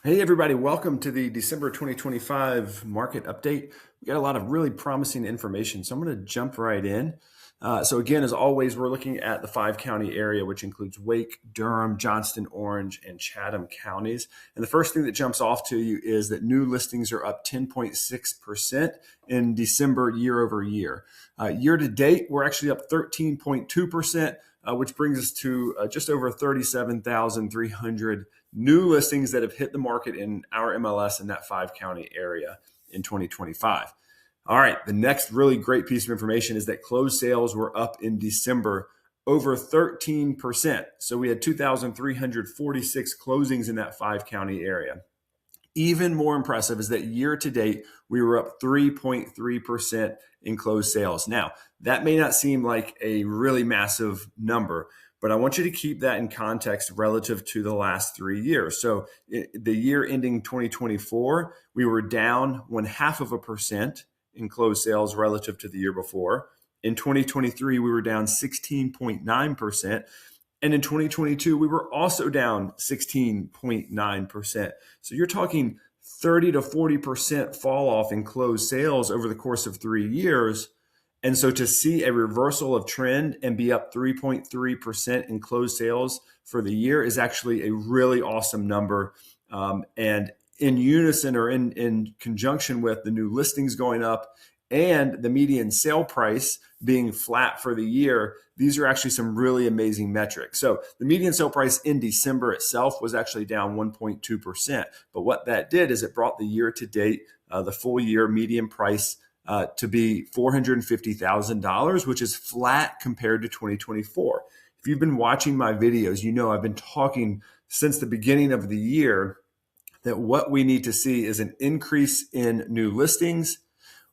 Hey, everybody, welcome to the December 2025 market update. We got a lot of really promising information, so I'm going to jump right in. Again, as always, we're looking at the 5 county area, which includes Wake, Durham, Johnston, Orange, and Chatham counties. And the first thing that jumps off to you is that new listings are up 10.6% in December year over year. Year to date, we're actually up 13.2%, which brings us to just over 37,300 new listings that have hit the market in our MLS in that 5 county area in 2025. All right, the next really great piece of information is that closed sales were up in December over 13%. So we had 2,346 closings in that 5 county area. Even more impressive is that year to date, we were up 3.3% in closed sales. Now, that may not seem like a really massive number, but I want you to keep that in context relative to the last 3 years. So the year ending 2024, we were down 0.5% in closed sales relative to the year before. In 2023, we were down 16.9%. And in 2022, we were also down 16.9%. So you're talking 30 to 40% fall off in closed sales over the course of 3 years. And so to see a reversal of trend and be up 3.3% in closed sales for the year is actually a really awesome number. And in unison or in conjunction with the new listings going up and the median sale price being flat for the year, these are actually some really amazing metrics. So the median sale price in December itself was actually down 1.2%. But what that did is it brought the year to date, the full year median price to be $450,000, which is flat compared to 2024. If you've been watching my videos, you know I've been talking since the beginning of the year that what we need to see is an increase in new listings.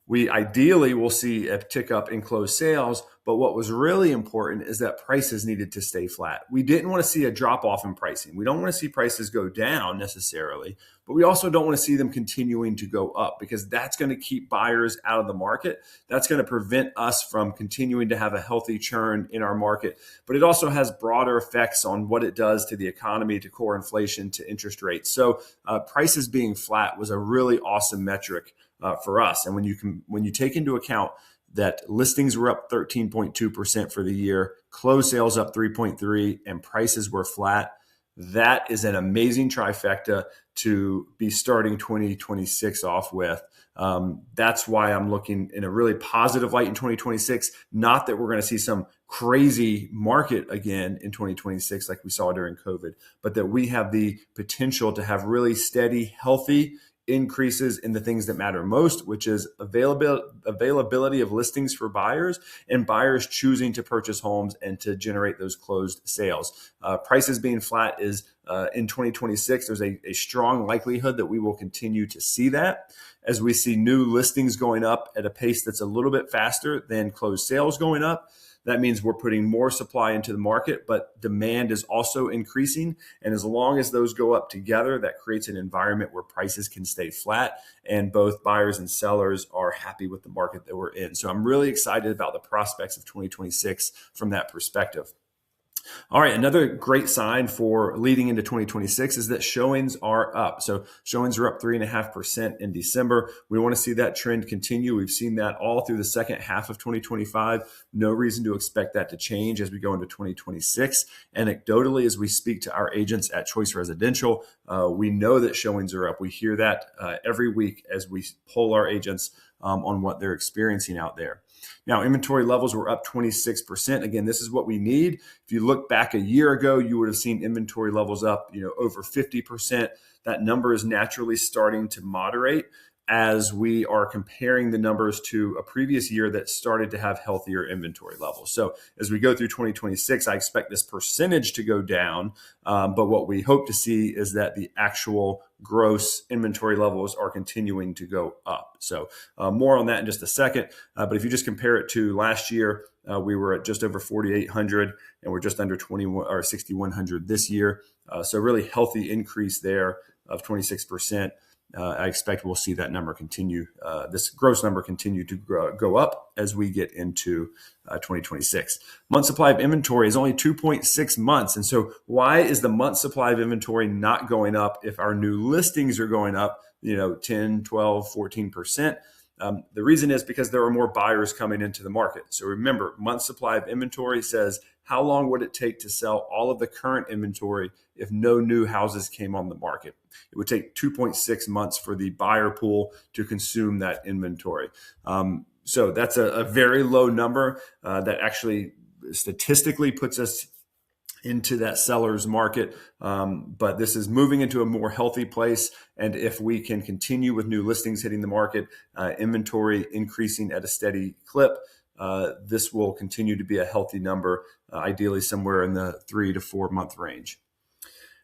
We ideally will see a tick up in closed sales, but what was really important is that prices needed to stay flat. We didn't want to see a drop off in pricing. We don't want to see prices go down necessarily, but we also don't want to see them continuing to go up because that's going to keep buyers out of the market. That's going to prevent us from continuing to have a healthy churn in our market. But it also has broader effects on what it does to the economy, to core inflation, to interest rates. So prices being flat was a really awesome metric for us. And when you take into account that listings were up 13.2% for the year, closed sales up 3.3%, and prices were flat, that is an amazing trifecta to be starting 2026 off with. That's why I'm looking in a really positive light in 2026. Not that we're going to see some crazy market again in 2026 like we saw during COVID, but that we have the potential to have really steady, healthy increases in the things that matter most, which is availability of listings for buyers and buyers choosing to purchase homes and to generate those closed sales. Prices being flat is in 2026, there's a strong likelihood that we will continue to see that as we see new listings going up at a pace that's a little bit faster than closed sales going up. That means we're putting more supply into the market, but demand is also increasing. And as long as those go up together, that creates an environment where prices can stay flat and both buyers and sellers are happy with the market that we're in. So I'm really excited about the prospects of 2026 from that perspective. All right, another great sign for leading into 2026 is that showings are up. So showings are up 3.5% in December. We want to see that trend continue. We've seen that all through the second half of 2025. No reason to expect that to change as we go into 2026. Anecdotally, as we speak to our agents at Choice Residential, we know that showings are up. We hear that every week as we poll our agents on what they're experiencing out there. Now, inventory levels were up 26%. Again, this is what we need. If you look back a year ago, you would have seen inventory levels up, over 50%. That number is naturally starting to moderate as we are comparing the numbers to a previous year that started to have healthier inventory levels. So as we go through 2026, I expect this percentage to go down. But what we hope to see is that the actual gross inventory levels are continuing to go up. So more on that in just a second. But if you just compare it to last year, we were at just over 4,800 and we're just under 21 or 6,100 this year. So really healthy increase there of 26%. I expect we'll see that number continue, this gross number continue to go up as we get into 2026. Month supply of inventory is only 2.6 months. And so why is the month supply of inventory not going up if our new listings are going up, 10, 12, 14%? The reason is because there are more buyers coming into the market. So remember, month supply of inventory says how long would it take to sell all of the current inventory if no new houses came on the market? It would take 2.6 months for the buyer pool to consume that inventory. So that's a very low number that actually statistically puts us into that seller's market. But this is moving into a more healthy place. And if we can continue with new listings hitting the market, inventory increasing at a steady clip, this will continue to be a healthy number, ideally somewhere in the 3 to 4 month range.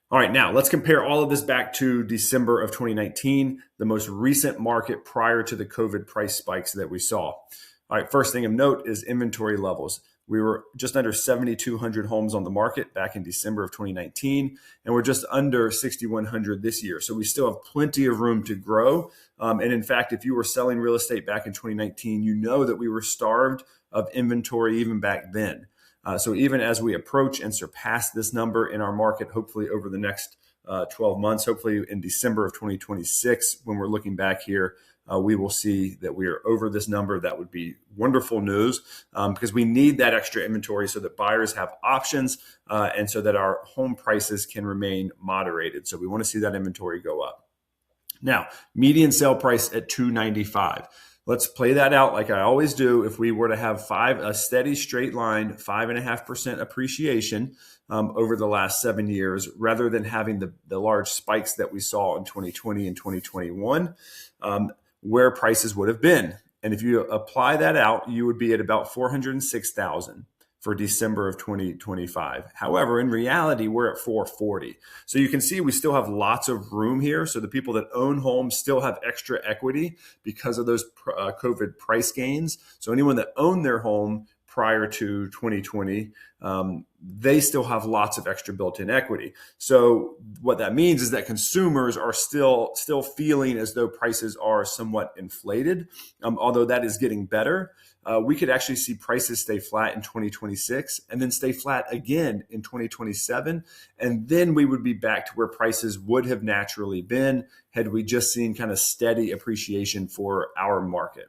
All right, now let's compare all of this back to December of 2019, the most recent market prior to the COVID price spikes that we saw. All right, first thing of note is inventory levels. We were just under 7,200 homes on the market back in December of 2019, and we're just under 6,100 this year. So we still have plenty of room to grow. And in fact, if you were selling real estate back in 2019, you know that we were starved of inventory even back then. So even as we approach and surpass this number in our market, hopefully over the next 12 months, hopefully in December of 2026, when we're looking back here, we will see that we are over this number. That would be wonderful news because we need that extra inventory so that buyers have options and so that our home prices can remain moderated. So we want to see that inventory go up. Now, median sale price at $295. Let's play that out like I always do. If we were to have a steady straight line, 5.5% appreciation over the last 7 years, rather than having the large spikes that we saw in 2020 and 2021, where prices would have been. And if you apply that out, you would be at about $406,000 for December of 2025. However, in reality, we're at $440,000. So you can see we still have lots of room here. So the people that own homes still have extra equity because of those COVID price gains. So anyone that owned their home prior to 2020, they still have lots of extra built-in equity. So what that means is that consumers are still feeling as though prices are somewhat inflated, although that is getting better. We could actually see prices stay flat in 2026 and then stay flat again in 2027. And then we would be back to where prices would have naturally been had we just seen kind of steady appreciation for our market.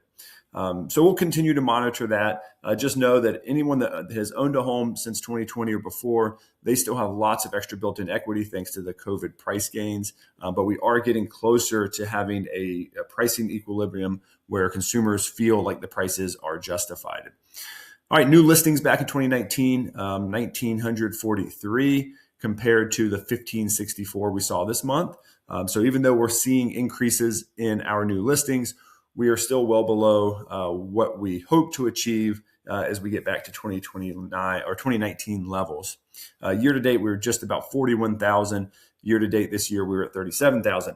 So we'll continue to monitor that. Just know that anyone that has owned a home since 2020 or before, they still have lots of extra built-in equity thanks to the COVID price gains. But we are getting closer to having a pricing equilibrium where consumers feel like the prices are justified. All right, new listings back in 2019, 1,943 compared to the 1,564 we saw this month. So even though we're seeing increases in our new listings, we are still well below what we hope to achieve as we get back to 2029 or 2019 levels. Year to date, we were just about 41,000. Year to date this year, we were at 37,000.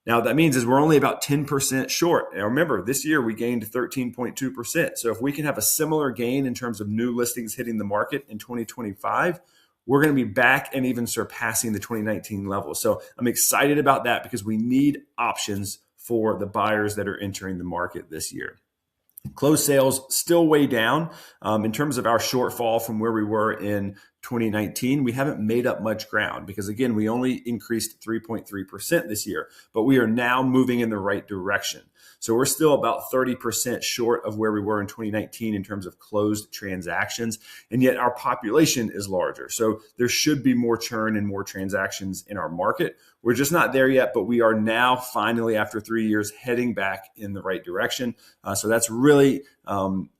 Now, what that means is we're only about 10% short. Now, remember, this year we gained 13.2%. So if we can have a similar gain in terms of new listings hitting the market in 2025, we're going to be back and even surpassing the 2019 levels. So I'm excited about that because we need options for the buyers that are entering the market this year. Closed sales still way down. In terms of our shortfall from where we were in 2019, we haven't made up much ground because, again, we only increased 3.3% this year, but we are now moving in the right direction. So we're still about 30% short of where we were in 2019 in terms of closed transactions, and yet our population is larger. So there should be more churn and more transactions in our market. We're just not there yet, but we are now finally, after 3 years, heading back in the right direction. So that's really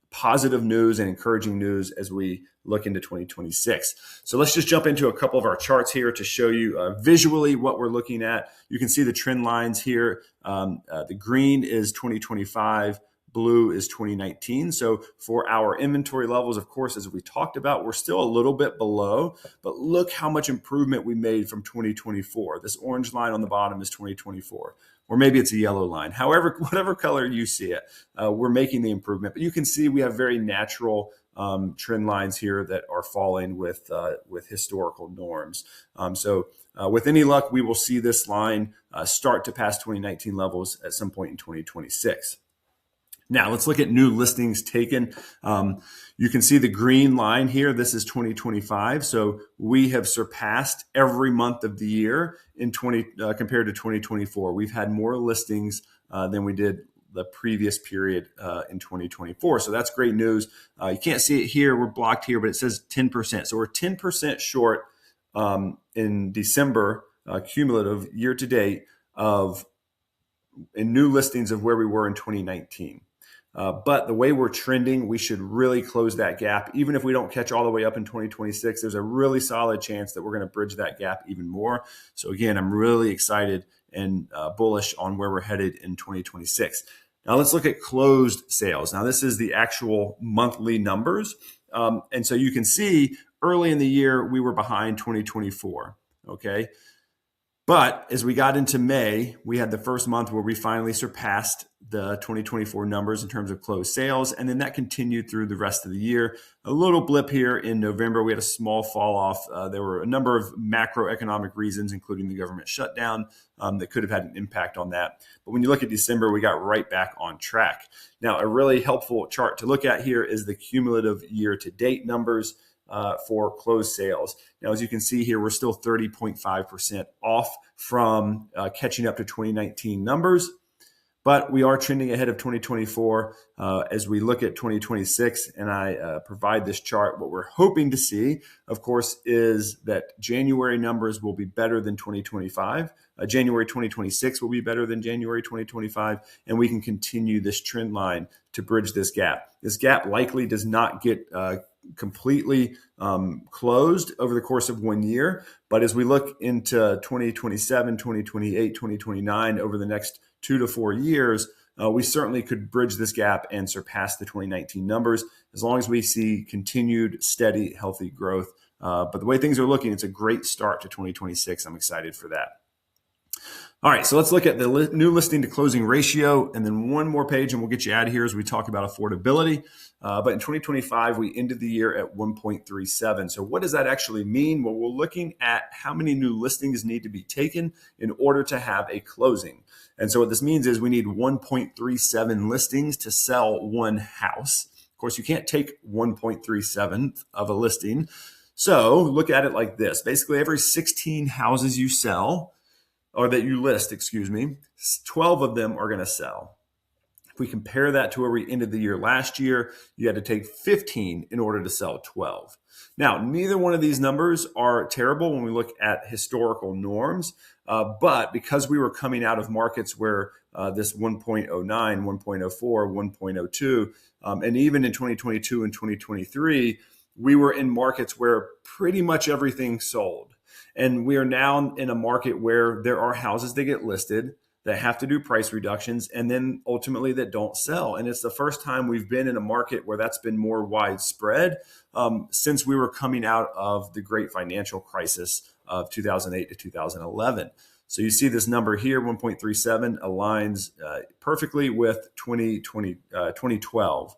positive news and encouraging news as we look into 2026. So let's just jump into a couple of our charts here to show you visually what we're looking at. You can see the trend lines here. The green is 2025. Blue is 2019. So for our inventory levels, of course, as we talked about, we're still a little bit below, but look how much improvement we made from 2024. This orange line on the bottom is 2024, or maybe it's a yellow line. However, whatever color you see it, we're making the improvement. But you can see we have very natural trend lines here that are falling with historical norms. So with any luck, we will see this line start to pass 2019 levels at some point in 2026. Now, let's look at new listings taken. You can see the green line here. This is 2025. So we have surpassed every month of the year in compared to 2024. We've had more listings than we did the previous period in 2024. So that's great news. You can't see it here. We're blocked here, but it says 10%. So we're 10% short in December, cumulative year to date, in new listings of where we were in 2019. But the way we're trending, we should really close that gap. Even if we don't catch all the way up in 2026, there's a really solid chance that we're going to bridge that gap even more. So again, I'm really excited and bullish on where we're headed in 2026. Now let's look at closed sales. Now this is the actual monthly numbers. And so you can see early in the year, we were behind 2024. Okay. But as we got into May, we had the first month where we finally surpassed the 2024 numbers in terms of closed sales. And then that continued through the rest of the year. A little blip here in November. We had a small fall off. There were a number of macroeconomic reasons, including the government shutdown, that could have had an impact on that. But when you look at December, we got right back on track. Now, a really helpful chart to look at here is the cumulative year-to-date numbers for closed sales. Now, as you can see here, we're still 30.5% off from catching up to 2019 numbers, but we are trending ahead of 2024 as we look at 2026. And I provide this chart. What we're hoping to see, of course, is that January numbers will be better than 2025. January 2026 will be better than January 2025, and we can continue this trend line to bridge this gap. This gap likely does not get completely closed over the course of 1 year. But as we look into 2027, 2028, 2029, over the next 2 to 4 years, we certainly could bridge this gap and surpass the 2019 numbers as long as we see continued steady, healthy growth. But the way things are looking, it's a great start to 2026. I'm excited for that. All right, so let's look at the new listing to closing ratio, and then one more page, and we'll get you out of here as we talk about affordability. But in 2025, we ended the year at 1.37. So what does that actually mean? Well, we're looking at how many new listings need to be taken in order to have a closing. And so what this means is we need 1.37 listings to sell one house. Of course, you can't take 1.37 of a listing. So look at it like this. Basically, every 16 houses you sell, or that you list, 12 of them are going to sell. If we compare that to where we ended the year last year, you had to take 15 in order to sell 12. Now, neither one of these numbers are terrible when we look at historical norms, but because we were coming out of markets where this 1.09, 1.04, 1.02, and even in 2022 and 2023, we were in markets where pretty much everything sold. And we are now in a market where there are houses that get listed that have to do price reductions and then ultimately that don't sell. And it's the first time we've been in a market where that's been more widespread since we were coming out of the great financial crisis of 2008 to 2011. So you see this number here, 1.37, aligns perfectly with 2012.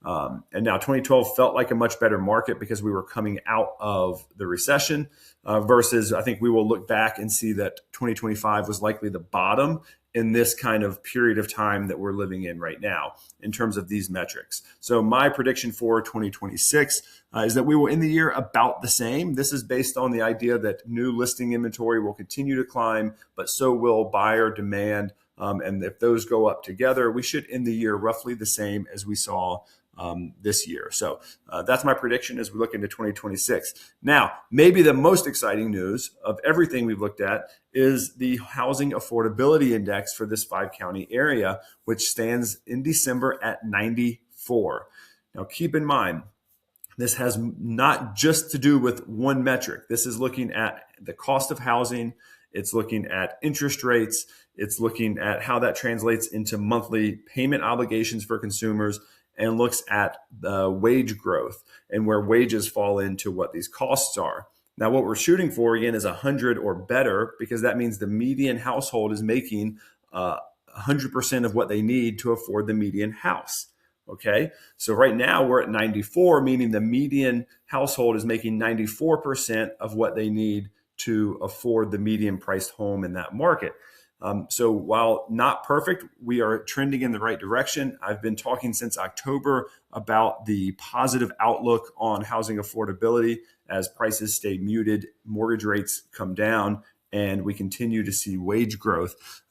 And now 2012 felt like a much better market because we were coming out of the recession versus I think we will look back and see that 2025 was likely the bottom in this kind of period of time that we're living in right now in terms of these metrics. So my prediction for 2026 is that we will end the year about the same. This is based on the idea that new listing inventory will continue to climb, but so will buyer demand. And if those go up together, we should end the year roughly the same as we saw this year. So that's my prediction as we look into 2026. Now, maybe the most exciting news of everything we've looked at is the Housing Affordability Index for this 5-county area, which stands in December at 94. Now, keep in mind, this has not just to do with one metric. This is looking at the cost of housing. It's looking at interest rates. It's looking at how that translates into monthly payment obligations for consumers, and looks at the wage growth and where wages fall into what these costs are. Now, what we're shooting for, again, is 100 or better, because that means the median household is making 100% of what they need to afford the median house. Okay, so right now we're at 94, meaning the median household is making 94% of what they need to afford the median priced home in that market. So while not perfect, we are trending in the right direction. I've been talking since October about the positive outlook on housing affordability as prices stay muted, mortgage rates come down, and we continue to see wage growth.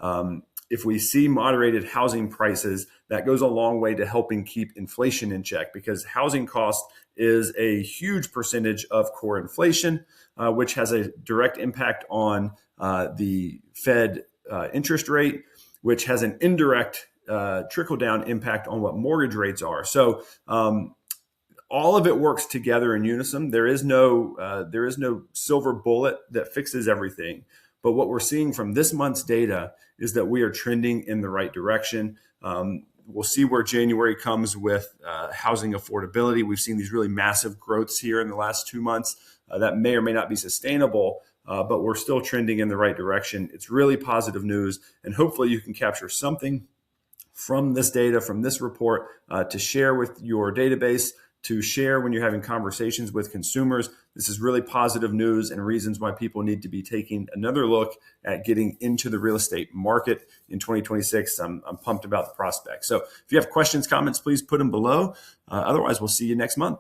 If we see moderated housing prices, that goes a long way to helping keep inflation in check, because housing cost is a huge percentage of core inflation, which has a direct impact on the Fed interest rate, which has an indirect trickle-down impact on what mortgage rates are. So all of it works together in unison. There is no silver bullet that fixes everything. But what we're seeing from this month's data is that we are trending in the right direction. We'll see where January comes with housing affordability. We've seen these really massive growths here in the last 2 months that may or may not be sustainable, but we're still trending in the right direction. It's really positive news, and hopefully you can capture something from this data, from this report, to share with your database, to share when you're having conversations with consumers. This is really positive news and reasons why people need to be taking another look at getting into the real estate market in 2026. I'm pumped about the prospects. So if you have questions, comments, please put them below. Otherwise, we'll see you next month.